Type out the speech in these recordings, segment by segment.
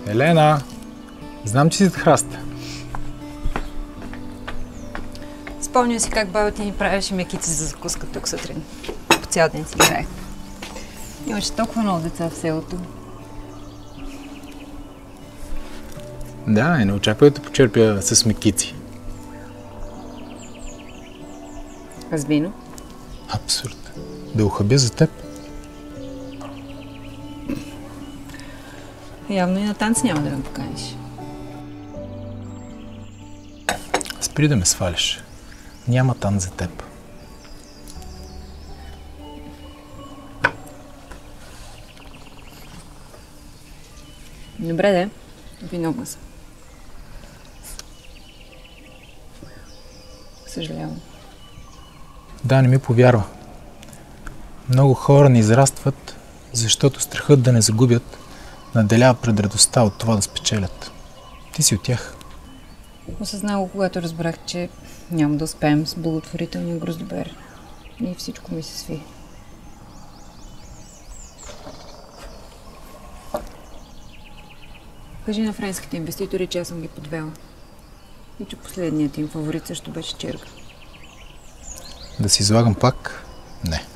Елена, знам, че си зад храста. Спомням си как баба ти ни правеше мекици за закуска тук сутрин. По цял ден си играех. Имаше толкова много деца в селото. Да, и не очаквай да почерпя с мекици. А с вино? Абсурд. Да ухабя за теб. Явно и на танц няма да ме поканиш. Спри да ме сваляш. Няма танц за теб. Добре, де. Виновна съм. Съжалявам. Да, не ми повярва. Много хора не израстват, защото страхът да не загубят наделява пред радостта от това да спечелят. Ти си от тях. Осъзнах го, когато разбрах, че няма да успеем с благотворителния гроздобер. И всичко ми се сви. Кажи на френските инвеститори, че аз съм ги подвела. И че последният им фаворит също беше черга. Да се излагам пак? Не.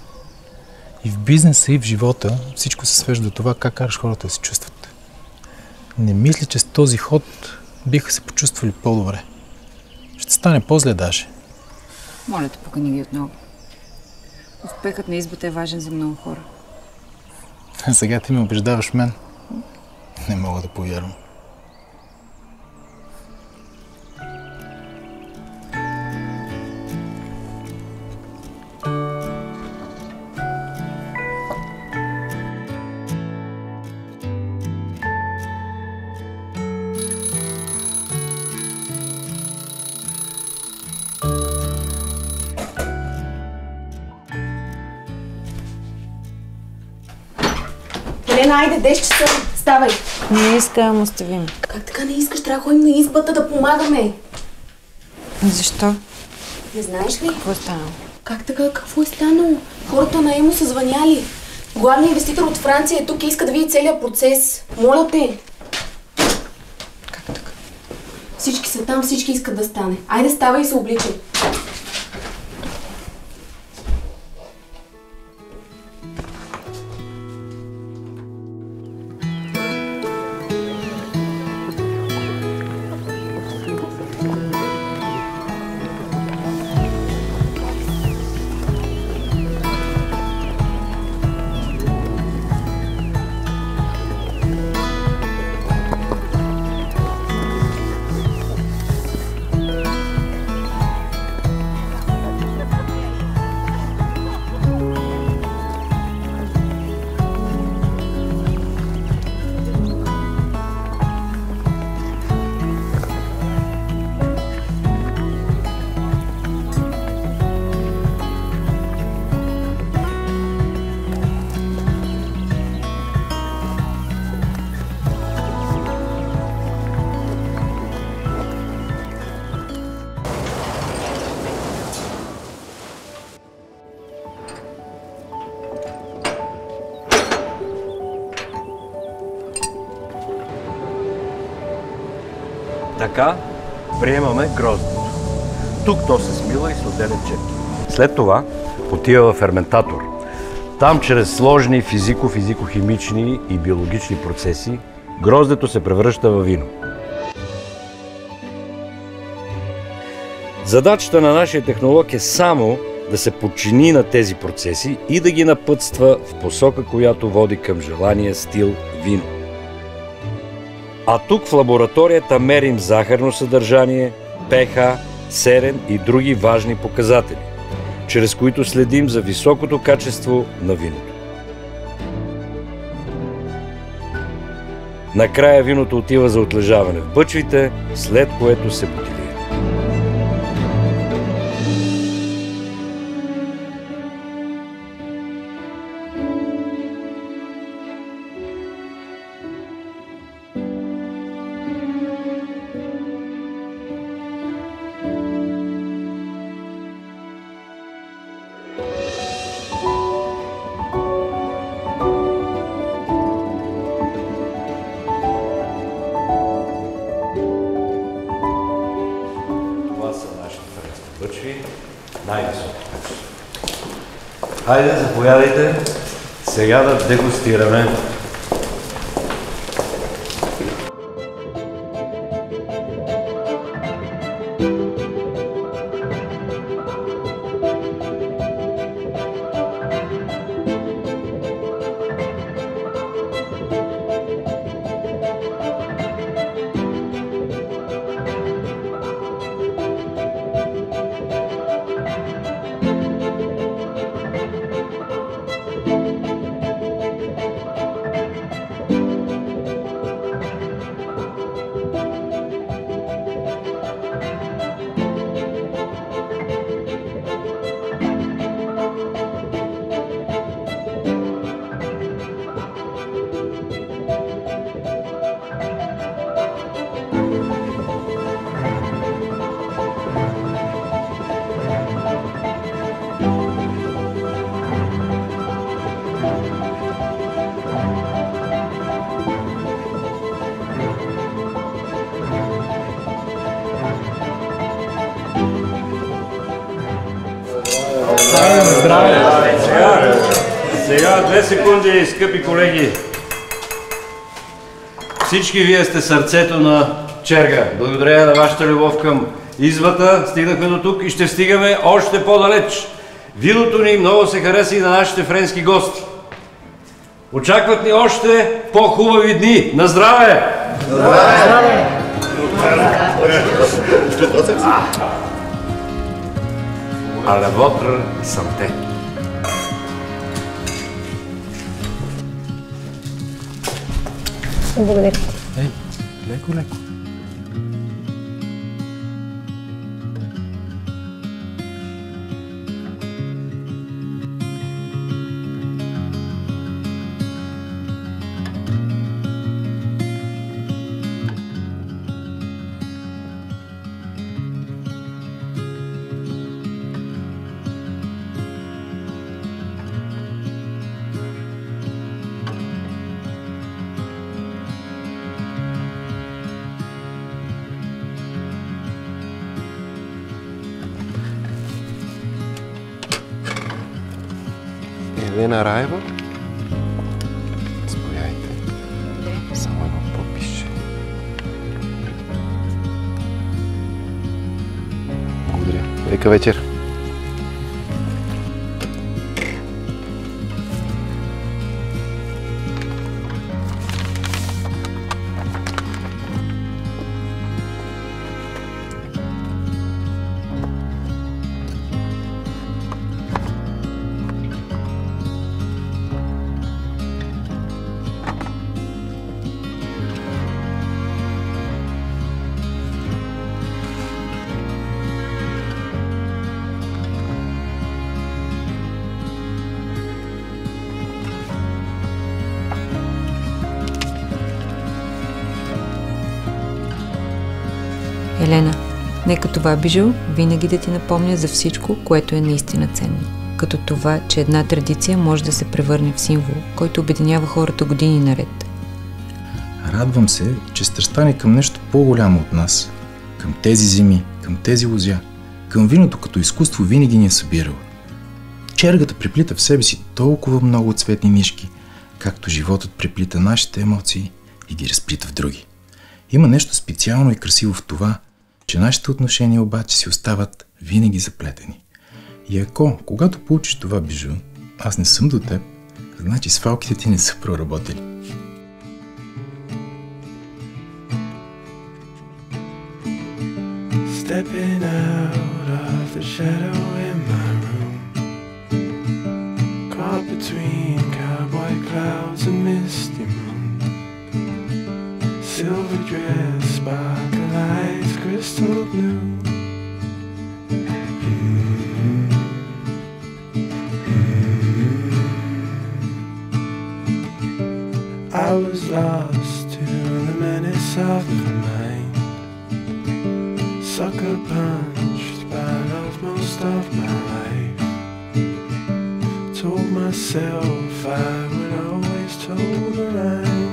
И в бизнеса, и в живота всичко се свежда до това как караш хората да се чувстват. Не мисля, че с този ход биха се почувствали по-добре. Ще стане по-зле даже. Моля те, покани ги отново. Успехът на избата е важен за много хора. Сега ти ме убеждаваш мен. Не мога да повярвам. Елена, айде, 10 часа. Ставай. Не искам, остави ме. Как така не искаш? Трябва да ходим на избата да помагаме. Защо? Не знаеш ли? Какво е станало? Как така? Какво е станало? Хората на ЕМО са звъняли. Главният инвеститор от Франция е тук и иска да види целият процес. Моля те. Как така? Всички са там, всички искат да стане. Айде, ставай и се обличай. Така приемаме гроздето. Тук то се смила и се отделя черки. След това отива в ферментатор. Там чрез сложни физико-физико-химични и биологични процеси гроздето се превръща във вино. Задачата на нашия технолог е само да се подчини на тези процеси и да ги напътства в посока, която води към желания стил вино. А тук в лабораторията мерим захарно съдържание, pH, серен и други важни показатели, чрез които следим за високото качество на виното. Накрая виното отива за отлежаване в бъчвите, след което се бутилира. Най-високо. Хайде, заповядайте. Сега да дегустираме. Сега 2 секунди, скъпи колеги. Всички вие сте сърцето на Черга. Благодарение на вашата любов към извата стигнахме до тук и ще стигаме още по-далеч. Виното ни много се хареса и на нашите френски гости. Очакват ни още по-хубави дни. На здраве! Здраве! А la votre santé. Благодаря. Ей, леко. Елена Раева. Заповядайте. Само едно подписче. Благодаря. Лека вечер. Елена, нека това бижу винаги да ти напомня за всичко, което е наистина ценно. Като това, че една традиция може да се превърне в символ, който обединява хората години наред. Радвам се, че страстта ни към нещо по-голямо от нас. Към тези земи, към тези лозя, към виното като изкуство винаги ни е събирало. Чергата преплита в себе си толкова много цветни нишки, както животът преплита нашите емоции и ги разплита в други. Има нещо специално и красиво в това, че нашите отношения обаче си остават винаги заплетени. И ако, когато получиш това бижу, аз не съм до теб, значи свалките ти не са проработили. Stepping out of the shadow in my room, caught between cowboy clouds and misty moon. Silver dress, sparkle eyes, crystal blue. I was lost to the menace of the mind, sucker punched by love most of my life. Told myself I would always toe the line.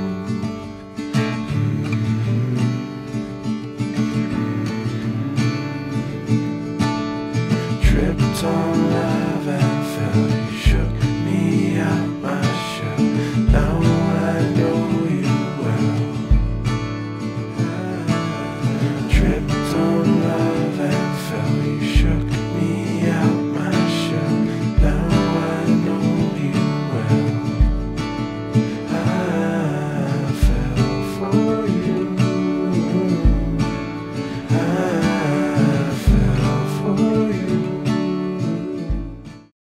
slipped on love and fell. You shook me out.